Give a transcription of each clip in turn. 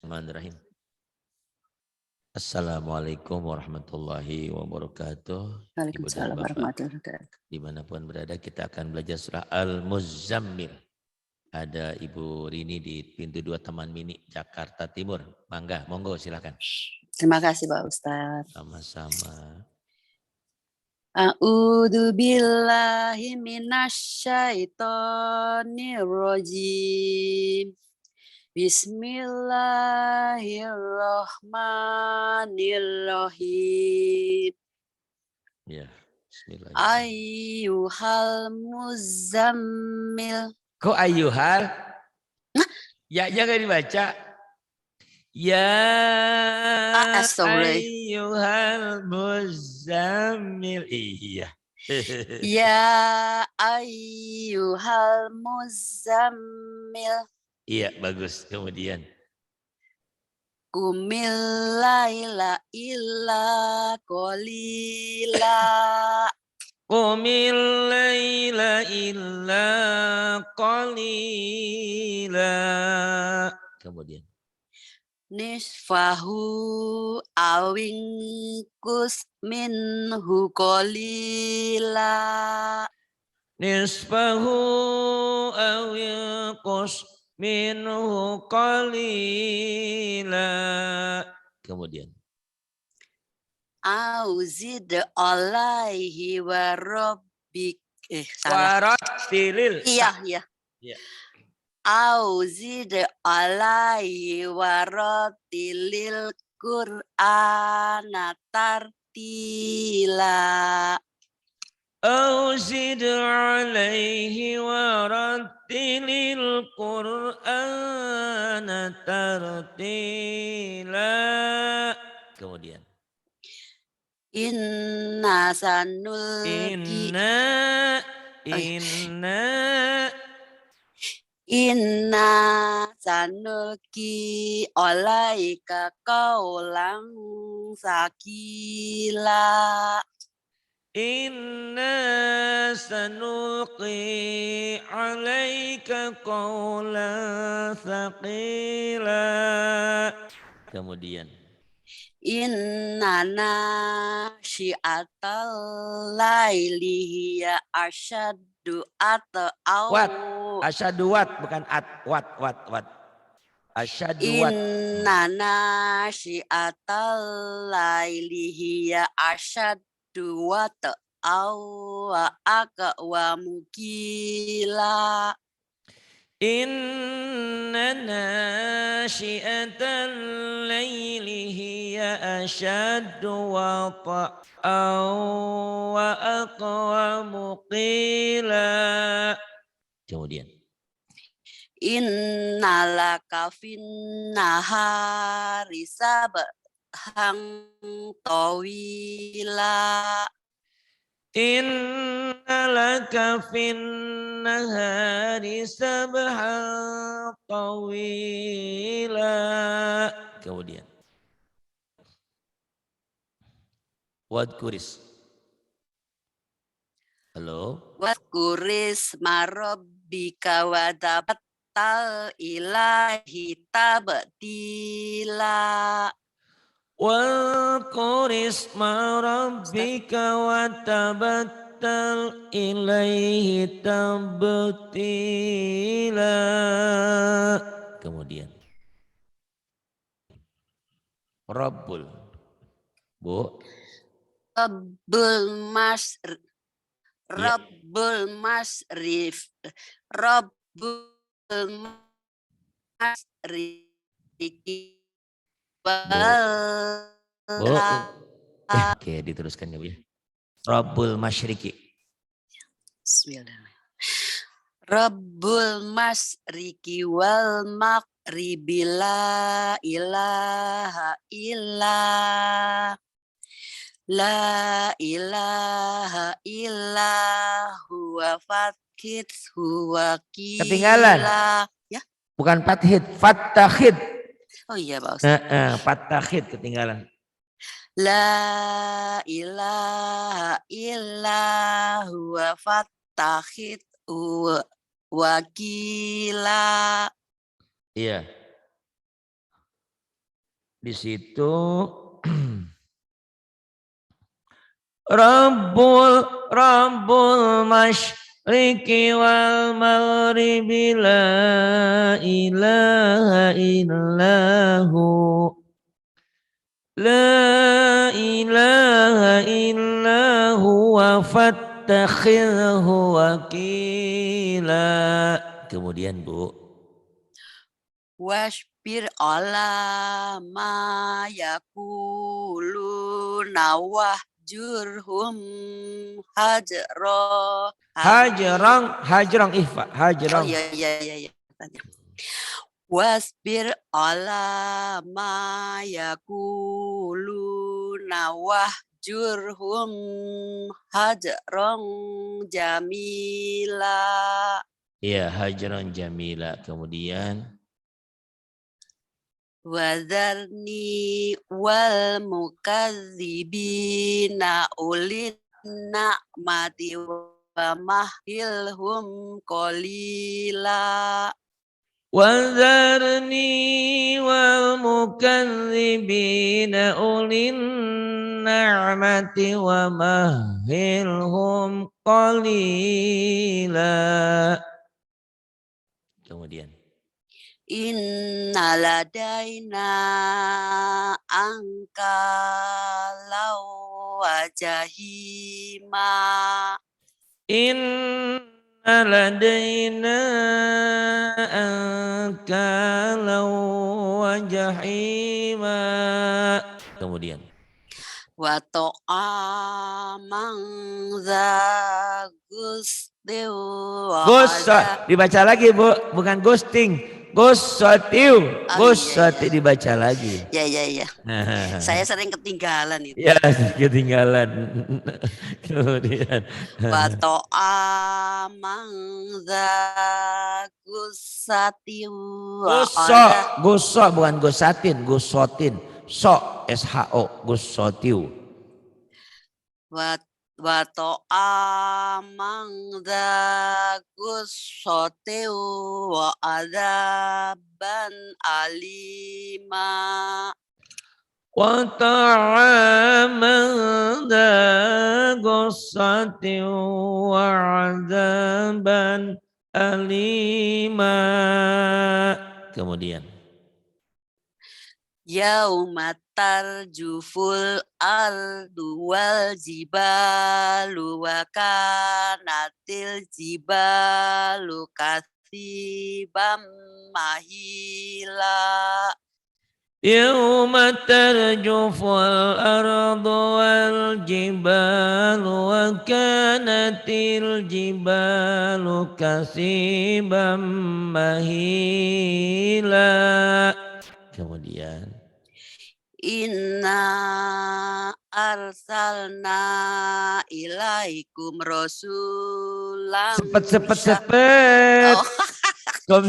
Bismillahirrahmanirrahim. Assalamualaikum warahmatullahi wabarakatuh. Ibu dan Bapak, dimanapun berada, kita akan belajar surah Al-Muzammil. Ada Ibu Rini di pintu 2 Taman Mini, Jakarta Timur. Mangga, monggo silakan. Terima kasih Pak Ustadz. Sama-sama. A'udzu billahi minasyaitonir rajim. Bismillahirrahmanirrahim. Ya, bismillahirrahmanirrahim. Ayyuhal muzammil. Kok ayyuhal? Ya, jangan dibaca. Ya ayyuhal muzammil. Iya. Ya ayyuhal muzammil. Iya, bagus. Kemudian. Qumil laila illa qalila. Qumil laila illa qalila. Kemudian. Nisfahu awingkus minhu qalila. Nisfahu awingkus minhu qalila. Kemudian. Auzid alaihi wa rabbik. Warattilil. Iya. Auzid alaihi wa rattilil Qur'ana tartila. Auzid alaihi wa rattilil Qur'ana tartila. Kemudian. Inna sanulki. Inna sanulki alaika qaulan sakila. Inna sanulqi alaika qaulan thaqila. Kemudian. Inna nasyi'atal laili hiya asyaddu at'aw. Asyaddu wat, bukan at. Wat. Asyaddu wat. Inna nasyi'atal laili hiya asyaddu wat'aw wa aqwa mukila. Inna nasyi'atal laili hiya asyaddu wat'aw wa aqwa muqila. Kemudian. Innalaka finnahari sabhan tawila. Innalaka finnahari sabhan tawila. Kemudian. Wadkuris. Halo. Wadkuris marabbika wa tabattal ilahi tabtila. Wadkuris marabbika wa tabattal ilaihi tabtila. Kemudian. Rabbul. Bu. Rabbul masrif. Rabbul masriki. Oke, diteruskan ya Bu ya. Rabbul masyriqi. Bismillahirrahmanirrahim. Rabbul masriki wal maghribi la ilaha illa. La ilaha illa huwa fathid huwa kila. Ketinggalan. Ya. Bukan fathid, fathahid. Oh iya Pak Ustaz. Fathahid ketinggalan. La ilaha illa huwa fathahid huwa kila. Iya. di situ Rabbul masyriqi wal maghribi la ilaha illahu la ilaha illahu wa fattakhidhu wakila. Kemudian Bu, wasbir ala ma yakuluna wahjurhum hajrang ihfa hajrang. Oh iya. Wasbir ala ma yakuluna wahjurhum hajrang jamila. Iya, hajran jamila. Kemudian Wadharni wal mukadzibina ulin na'mati wa mahilhum qalila. Wadharni wal mukadzibina ulin na'mati wa mahilhum qalila. Kemudian Inna ladaina angkalau wa jahima. Inna ladaina angkalau wa jahima. Kemudian Wa ta'amang dza gustin wa dibaca lagi Bu, bukan ghosting. Gosatiu, gosati dibaca lagi. Ya. Saya sering ketinggalan itu. Ya, ketinggalan. Kemudian Wa ta'amang dza gusatiu wa goso bukan gosatin, gosotin. SHO, gosotiu. Wa ta'amang dza gusatiu wa adzaban alima. Wa ta'aman dza gusatiu wa adzaban alima. Kemudian Yauma tarjuful ardu wal jibalu wa kanatil jibalu katsibam mahila. Yauma tarjuful ardu wal jibalu wa kanatil jibalu katsibam mahila. Kemudian Inna arsalna ilaikum rasulan. Sepet. Oh. Kom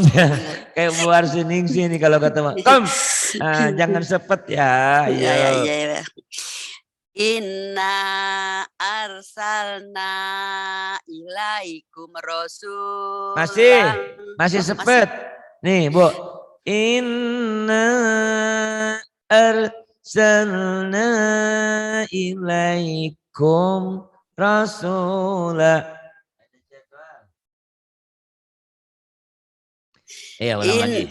kayak buar sining sini kalau kata kom. Nah, jangan sepet ya. Iya. Inna arsalna ilaikum rasulan. Masih sepet. Nih, Bu. Inna arsalna ilaikum rasula. Ulang lagi.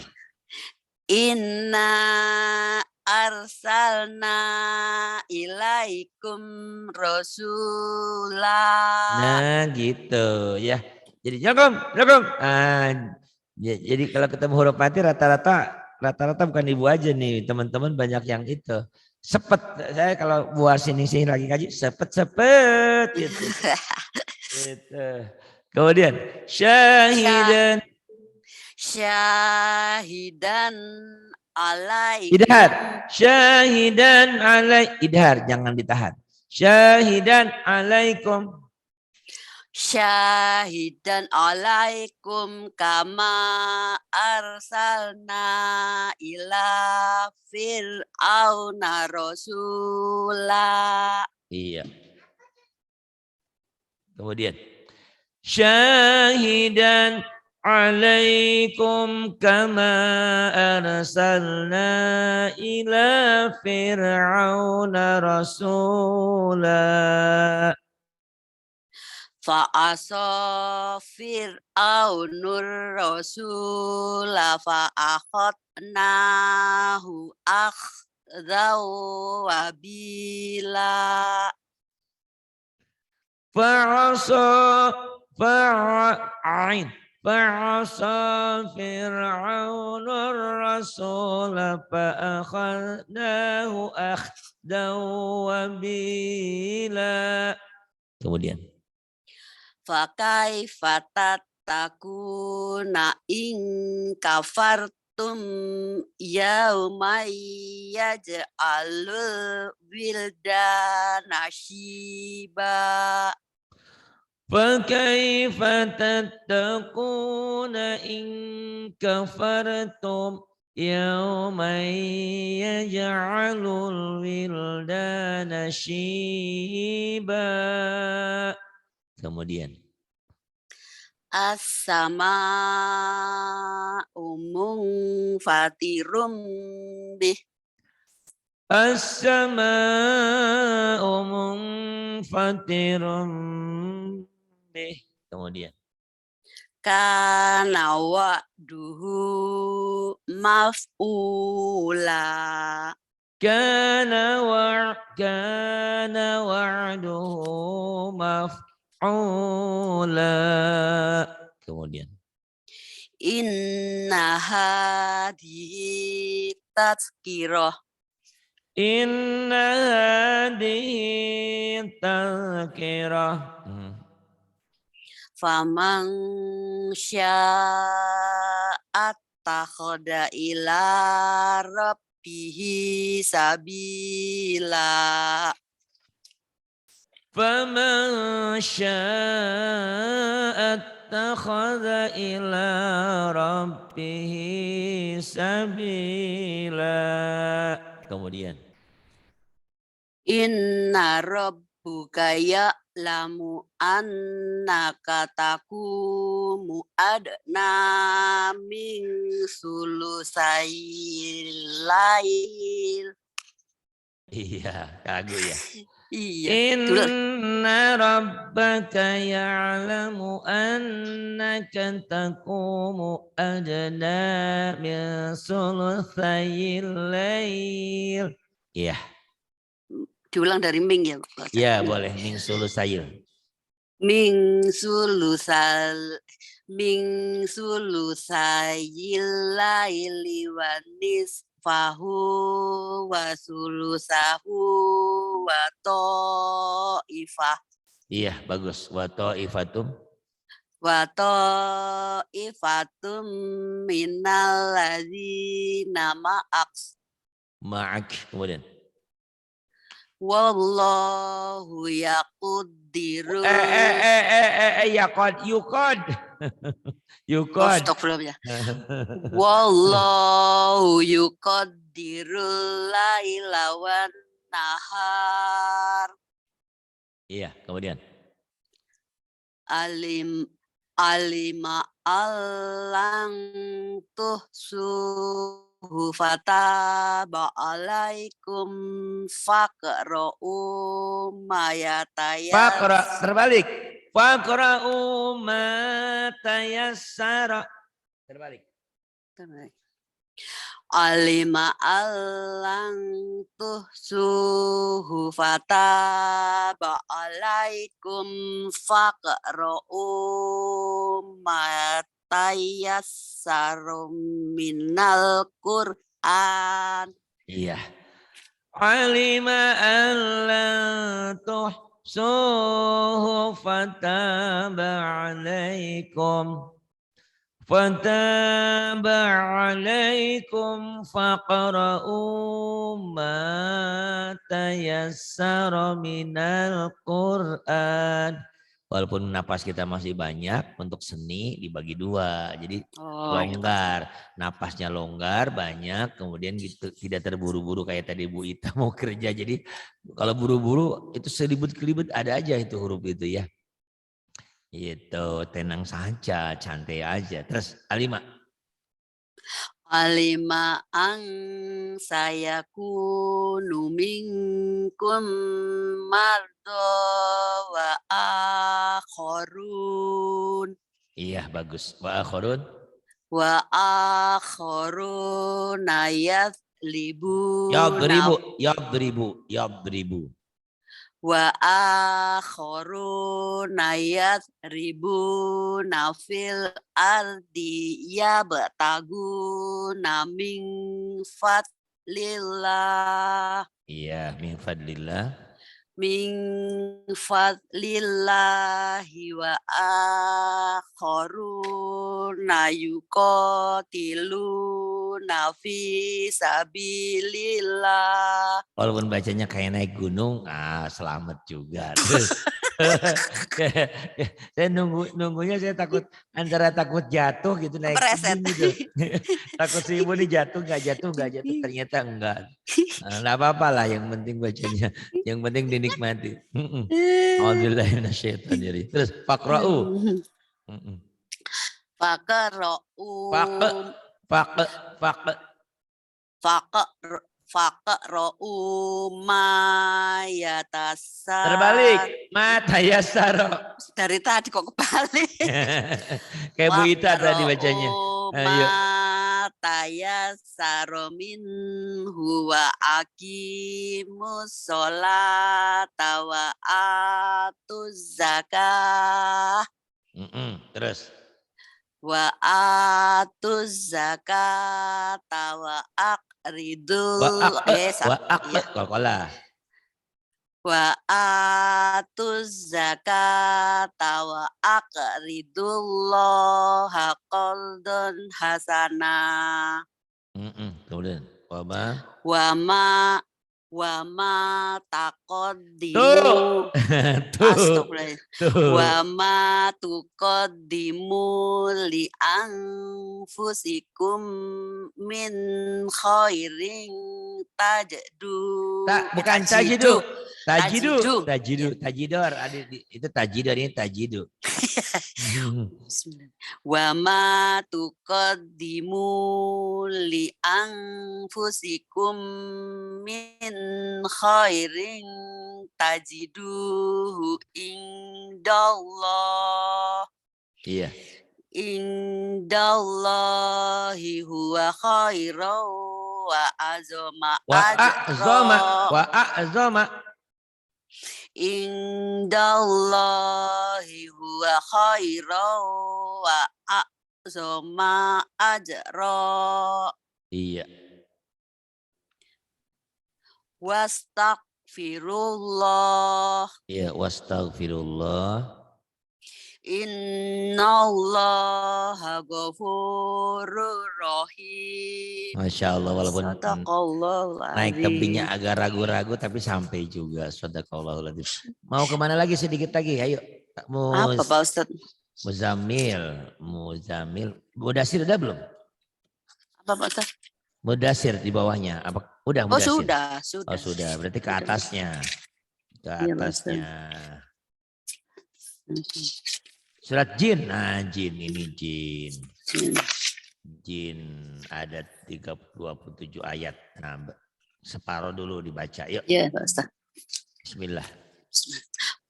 Inna arsalna ilaikum rasula. Nah, gitu ya. Jadi jagung. Jadi kalau ketemu huruf mati rata-rata bukan ibu aja nih, teman-teman banyak yang itu. Sepet, saya kalau buat sini lagi kaji sepet gitu. Gitu. Kemudian syahidan alaikum. Syahidan idhar jangan ditahan. Syahidan alaikum. Syahidan alaikum kama arsalna ila fir'auna rasula. Iya. Kemudian syahidan عليكم كما أرسلنا إلى فرعون رسولا Fa'asa fir'aunur rasula fa'akhadnahu akhdhaw wabila. فعصى فرعون الرسول فأخذناه أخذا وبيلا. Kemudian Fakaifa tatakuna in kafartum yaumay yaj'alul wildana shiba. فكيف تتقون إن كفرتم يوما يجعل الولدان شيبا. Kemudian As-sama fatirum bih. As-sama'u munfatirum bih. Kemudian Kana wa'duhu maf'ula. Kana wa'duhu maf'ula. Kemudian Inna hadihi tazkirah. Inna hadihi tazkirah. Faman syaa'a takhada ila rabbihi sabila. Faman syaa'a takhada ila rabbihi sabila. Kemudian Inna rabbuka ya'lamu annaka taqumu adna min sulusayil lail. iya, kagum ya. Iya. Inna rabbaka ya'lamu annaka taqumu adna min sulusayil lail. Iya. Diulang dari Ming ya. Iya boleh min sulusayil. Min sulusayil laili wa nisfahu wa sulusahu wa ta'ifah. Iya bagus. Wa ta'ifatum Minal ladzina ma'ak. Kemudian wallahu yaqdiru. Yukod. Astagfirullah. Wallahu yuqaddirul laila wan nahar. Iya, kemudian Alima allang tuhsuhu fataba alaikum faqra'u ma yatayassar. terbalik. Faqra'u ma tayassara. Terbalik. Alima allang tuhsuhu fataba alaikum faqra'u ma tayassaru minal Qur'an. Iya. Alima allan tuhsuhu fataba alaikum. Fataba alaikum faqra'u ma tayassara minal Qur'an. Walaupun napas kita masih banyak, untuk seni dibagi dua. Jadi longgar, napasnya longgar banyak, kemudian gitu, tidak terburu-buru kayak tadi Bu Ita mau kerja. Jadi kalau buru-buru itu selibet-kelibet ada aja itu huruf itu ya. Itu tenang saja, santai aja. Terus Alima. Alima ang sayakunu minkum mardo wa akhorun. Iya bagus. Wa akhorun. Wa akhorun Yadribu. wa akhoruna yadribuna fil ardi yabtaguna min fadlillah. Iya, min fadlillah. Min fadlillahi wa akharuna yuqatiluna fi sabilillah. Walaupun bacanya kayak naik gunung, selamat juga. Terus saya nunggunya saya takut antara takut jatuh gitu naik gunung gitu. Takut si ibu ini jatuh nggak jatuh, ternyata enggak. Enggak apa-apa lah, yang penting bacanya, yang penting dinikmati. Alhamdulillahirrahmanirrahim. Terus faqra'u. Faqra'u ma yatasar. Terbalik. Mata yasaro. Dari tadi kok kebalik. Kayak Bu Ita tadi bacanya. Ayo. Mata yasaro minhu wa aqimus sholata wa atuz zakah. Terus. Wa atuz zakata wa aqridul wa atuz zakata wa aqridullaha qaldan hasana. Kemudian wa ma taqaddimu wa ma tuqaddimu li anfusikum min khairin tajdu. Bukan tajidu. Tajidor. Itu tajidor, ini tajidu. Wa ma tuqaddimu li anfusikum min khairin tajiduhu indallah. Iya. Indallahi huwa khairan wa azama Indallahi huwa khairan wa azama ajra. Iya. Wastaghfirullah. Iya, wastaghfirullah. Innallaha ghafurur rahim. Masya Allah, walaupun naik tebingnya agak ragu-ragu tapi sampai juga. Sadaqallahul adzim. Mau kemana lagi, sedikit lagi, ayo. Apa Pak Ustadz? Muzammil. Mudasir udah belum? Apa Pak Ustadz? Mudasir di bawahnya. Apa? Udah Mudasir? Sudah. Oh sudah, berarti ke atasnya. Ke atasnya. Surat Jin. Nah, Jin ini Jin. Jin ada 27 ayat. Nah, separuh dulu dibaca. Yuk. Ya, Pak Ustaz. Bismillah.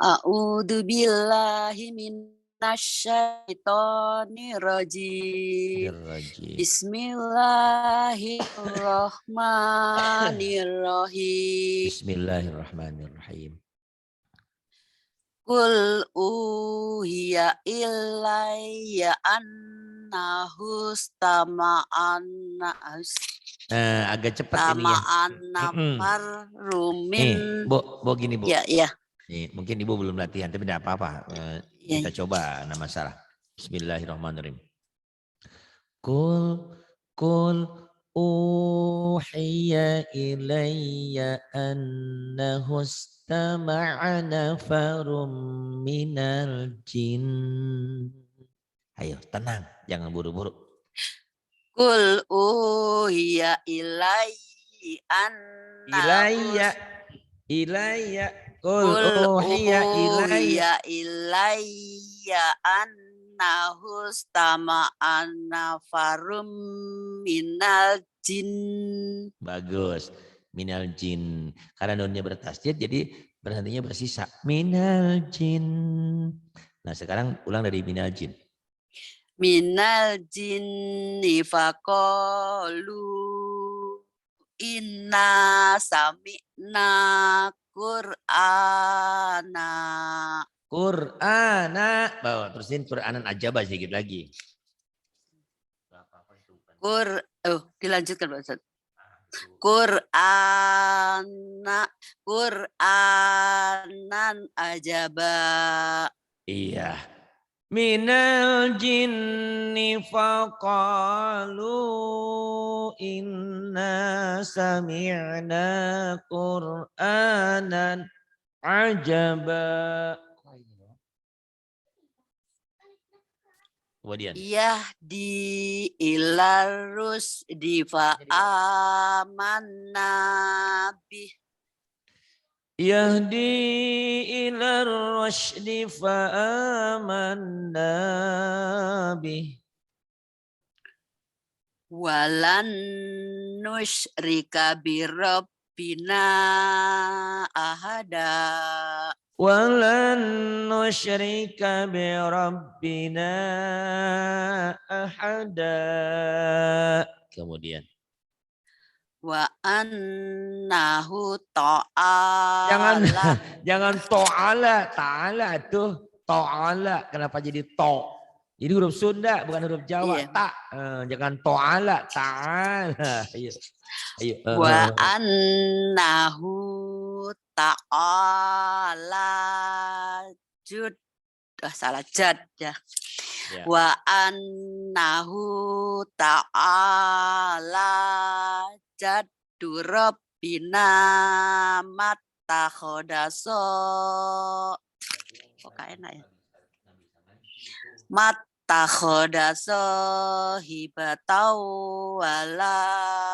A'udzu billahi minasyaitonir rajim. Bismillahirrahmanirrahim. Bismillahirrahmanirrahim. Qul uhiya ilayya annahu stama'anna. Agak cepat ini ya. Bu gini Bu. Ya. Nih, mungkin Ibu belum latihan tapi tidak apa-apa. Kita coba, nama masalah. Bismillahirrahmanirrahim. Qul uhiya ilayya annahu istama'a nafarum minal jin. Ayo tenang, jangan buru-buru. Qul uhiya ilayya Ilayya. Qul uhiya ilayya annahu istama'an nafarum minal jin. Bagus. Minal jin. Karena nunnya bertasydid jadi berhentinya bersisa. Minal jin. Nah sekarang ulang dari minal jin. Minal jinni faqalu inna sami'na Qur'ana. Qur'ana. Bawa terusin Qur'anan ajabah sedikit lagi. Dilanjutkan Pak Ustaz. Qur'anan ajaba. Iya. Minal jinni faqalu inna sami'na Qur'anan ajaba. Kemudian. Yahdi ilarus difa'amanna bih. Yahdi ilar rasydi fa'amanna bih. Walan nusyrika birabbina ahada. Walan nusyrika bi rabbina ahada. Kemudian. Wa annahu ta'ala. Jangan ta'ala. Ta'ala tuh ta'ala. Kenapa jadi to? Jadi huruf Sunda bukan huruf Jawa. Iya. Tak. Jangan ta'ala. Ta'ala. Ayo. Ayo. Wa annahu ta'ala jud. Salah jad ya. Ya. Wa annahu ta'ala jaddu rabbina mattakhodaso. Kok enak ya? Mattakhodaso hibatau wala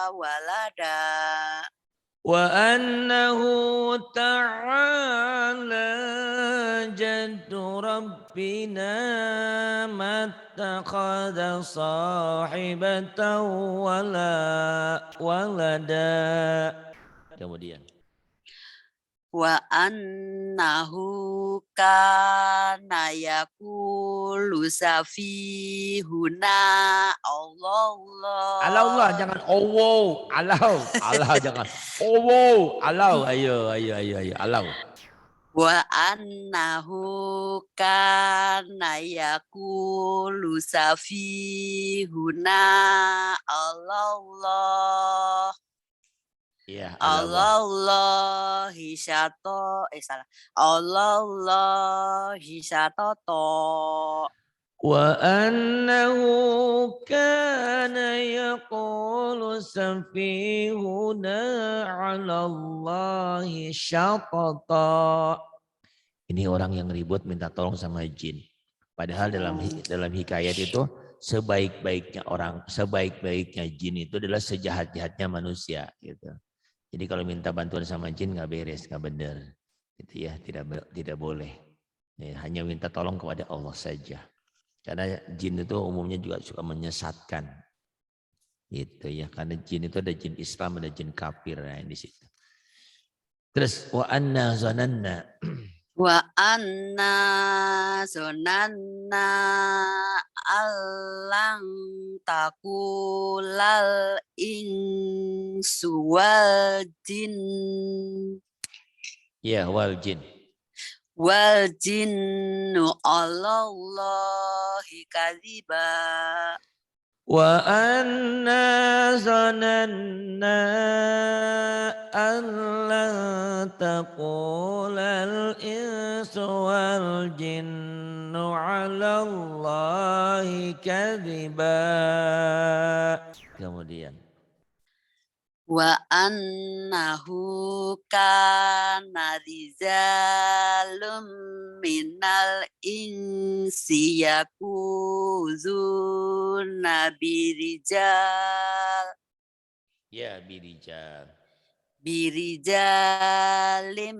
walada. Wa annahu ta'ala jaddu rabbina mattakhadha sahibatan wala walada. Kemudian. Wa annahu kana yaqulu safihuna Allah. Jangan Allah. Allah jangan. Allah. Ayo. Allah. Wa annahu kana yaqulu safihuna Allah. Ya, Allah hisyato salah. Allah hisyatoto. Wa annahu kana yaqulu safihuna 'ala Allahi syatata. Ini orang yang ribut minta tolong sama jin. Padahal dalam hikayat itu sebaik-baiknya jin itu adalah sejahat-jahatnya manusia gitu. Jadi kalau minta bantuan sama jin nggak beres, nggak benar. Gitu ya, tidak boleh. Ya, hanya minta tolong kepada Allah saja. Karena jin itu umumnya juga suka menyesatkan. Gitu ya, karena jin itu ada jin Islam, ada jin kafir ya, di situ. Terus wa anna zananna. Wa anna zonanna allang takulal insu wal jin. Ya, wal jin. Wal jinnu Allahi kadziba. Wa anna zananna an lan taqulal insu wal jinnu 'ala Allahi kadziba. Kemudian Wa annahu kana rizalum minal insi yakuzuna birijal. ya birijal. Birijalim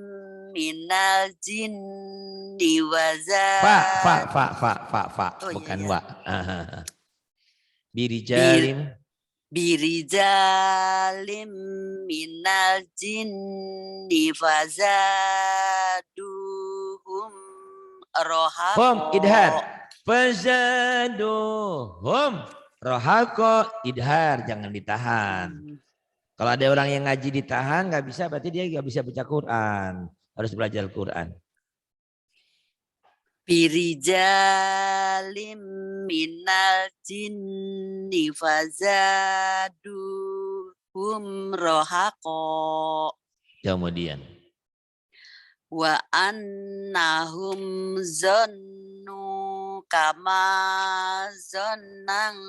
minal jinni wazad. Fa. Oh, Bukan iya, wa. iya. Birijalim. Birijalim minal jinni fazaduhum rohaqo. Hum idhar. Fazaduhum rohaqo idhar. Jangan ditahan. Kalau ada orang yang ngaji ditahan nggak bisa, berarti dia nggak bisa baca Quran. Harus belajar Quran. Birijalim minal jinni fazaduhum rohaqo. Kemudian. Wa annahum zannu kama zonang.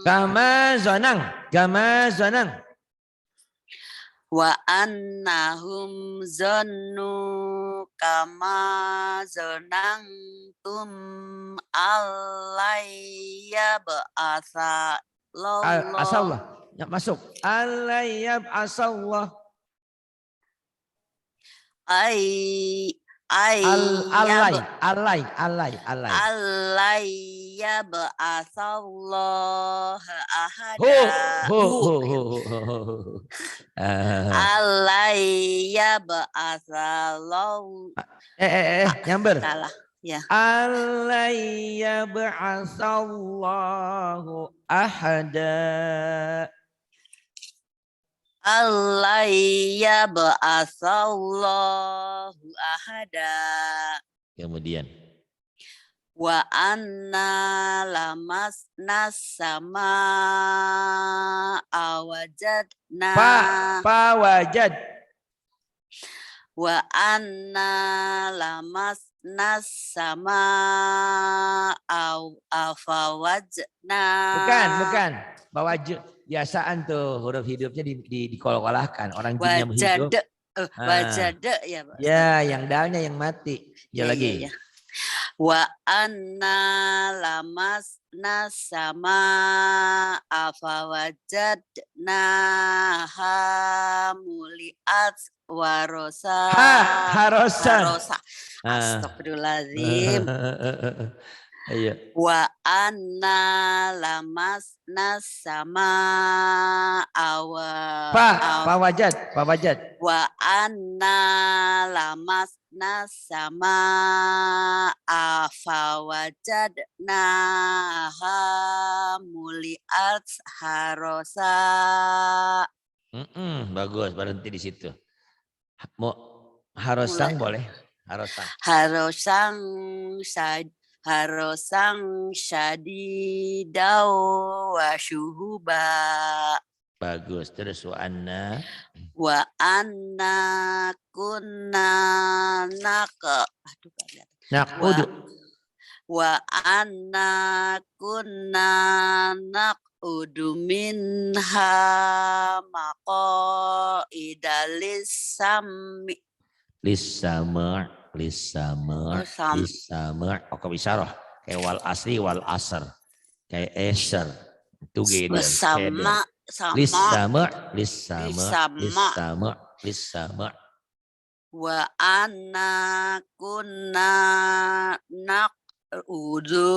Wa annahum zannu kama zanantum alayya ba'atha Asallah. Ya, masuk. Alayyab asallah. Alayya ba'athallah ahada. Alayya ba'athallah. Nyamber. Salah. Ya. Alayya ba'athallahu ahada. Alayya ba'athallahu ahada. Kemudian. Wa anna lamasna sama awajadna. Wajad. Wa anna lamasna sama afawajna. Bukan. Bawajud. Biasaan tuh huruf hidupnya dikolok-kolahkan. Orang jinnya hidup. Wajada ya Pak. Ya, yang dalnya yang mati. Ya lagi. Ya. Wa anna lamasna sama afawajadna muliat warosa. Harosan. Astagfirullahaladzim. Ayo. Wa anna lamasna sama Pawajad. Wa anna lamasna sama afawajadna muliat harosa. Bagus, berhenti di situ. Mau harosang boleh? Harosang syadidau wa syuhuba. Bagus. Terus wa anna kunna naqudu. Wa anna kunna naqudu minha maqaida lis-sami. Lis-sama'. Kok bisyarah. Kayak wal asri wal asr. Kayak esar. Itu gede. Sama. Lis-sama'. Wa anna kunna naq'udu.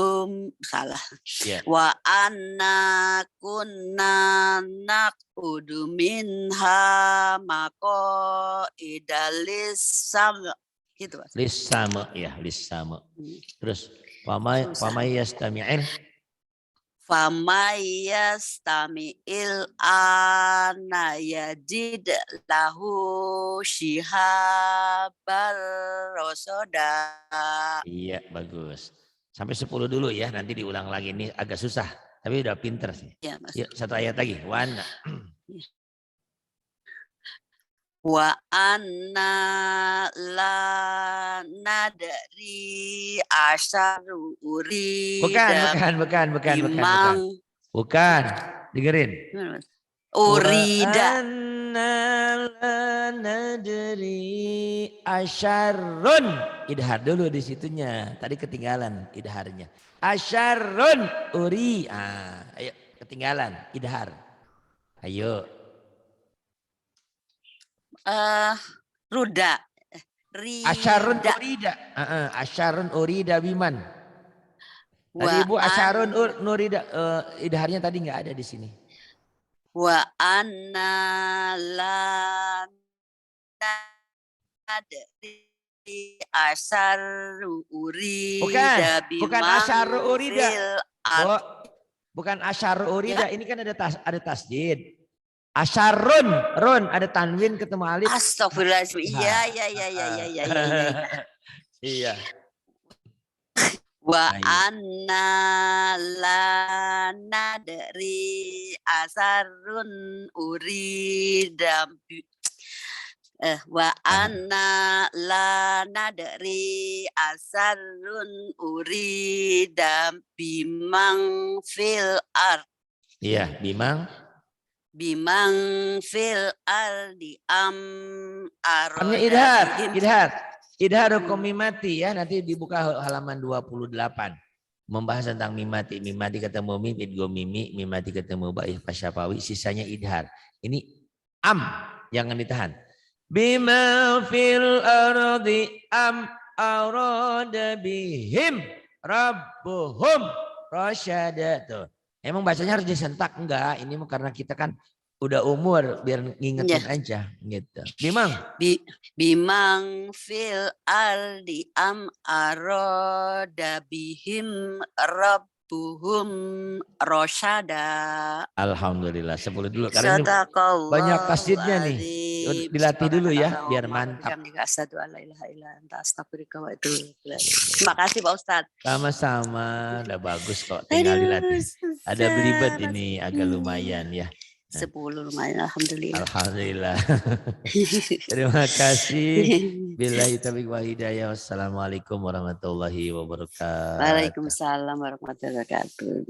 Salah. Yeah. Wa anna kunna naq'udu minha maqaida lis-sama'. Gitu, Lis-sama. Terus Famayastami'il ana yajid lahu shihabal rosoda. Iya, bagus. Sampai 10 dulu ya, nanti diulang lagi. Ini agak susah, tapi udah pinter sih. Ya, yuk, satu ayat lagi. Wa anna la nadri asyaru uri. Bukan. Dengerin. Urida. Wa anna la nadri asyarun. Idhar dulu di situnya. Tadi ketinggalan idharnya. Asyarun uri. Ayo ketinggalan idhar. Ayo. Ruda Asyarun urida. Asyarun urida biman. Tadi Ibu asyarun nurida idharnya tadi nggak ada di sini. Wa anna la nadri asyaru urida bukan asyaru urida. Bukan asyaru urida. Ini kan ada tasdid. Asyarun, run ada tanwin ketemu alif. Astagfirullahaladzim. Iya. Iya. Wa anna la nadri asarun urida wa anna la nadri asarun urida bimang fil ard. Iya, bimang fil ardi arnya idhar hukum mimati ya, nanti dibuka halaman 28 membahas tentang mimati ketemu mim idgo mimati ketemu baik pasyapawi, sisanya idhar. Ini jangan ditahan. Bima fil ardi arada bihim rabbuhum rasyada. Tuh. Emang bacanya harus disentak? Enggak, ini karena kita kan udah umur biar ngingetin aja gitu. Bimang fil ardi arada bihim rabbuhum rasyada. Alhamdulillah, 10 dulu karena ini banyak tasdidnya nih. Dilatih dulu ya biar mantap. Terima kasih Pak Ustadz. Sama-sama, udah bagus kok, tinggal dilatih. Ada belibet ini agak lumayan ya. 10 lumayan, alhamdulillah. Alhamdulillah. Terima kasih. Billahi taufiq wal hidayah. Wassalamualaikum warahmatullahi wabarakatuh. Waalaikumsalam warahmatullahi wabarakatuh.